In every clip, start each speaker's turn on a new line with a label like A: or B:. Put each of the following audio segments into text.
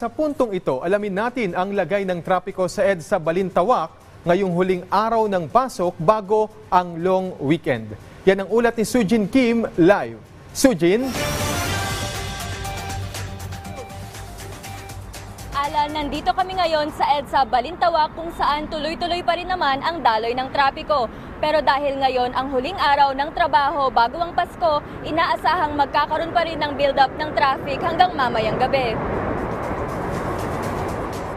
A: Sa puntong ito, alamin natin ang lagay ng trapiko sa EDSA Balintawak ngayong huling araw ng pasok bago ang long weekend. Yan ang ulat ni Sujin Kim live. Sujin?
B: Alan, nandito kami ngayon sa EDSA Balintawak kung saan tuloy-tuloy pa rin naman ang daloy ng trapiko. Pero dahil ngayon ang huling araw ng trabaho bago ang Pasko, inaasahang magkakaroon pa rin ng build-up ng traffic hanggang mamayang gabi.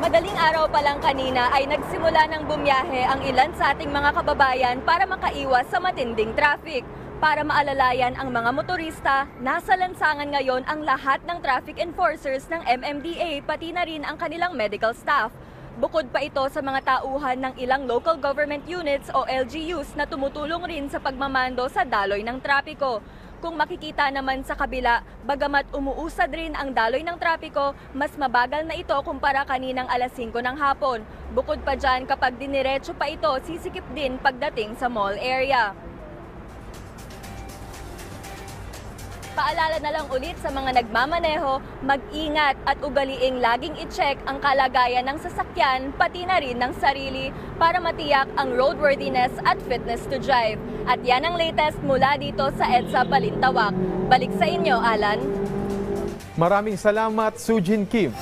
B: Madaling araw pa lang kanina ay nagsimula ng bumiyahe ang ilan sa ating mga kababayan para makaiwas sa matinding traffic. Para maalalayan ang mga motorista, nasa lansangan ngayon ang lahat ng traffic enforcers ng MMDA pati na rin ang kanilang medical staff. Bukod pa ito sa mga tauhan ng ilang local government units o LGUs na tumutulong rin sa pagmamando sa daloy ng trapiko. Kung makikita naman sa kabila, bagamat umuusad rin ang daloy ng trapiko, mas mabagal na ito kumpara kaninang alas 5 ng hapon. Bukod pa dyan, kapag diniretso pa ito, sisikip din pagdating sa mall area. Paalala na lang ulit sa mga nagmamaneho, mag-ingat at ugaliing laging i-check ang kalagayan ng sasakyan pati na rin ng sarili para matiyak ang roadworthiness at fitness to drive. At yan ang latest mula dito sa EDSA Balintawak. Balik sa inyo, Alan.
A: Maraming salamat, Sujin Kim.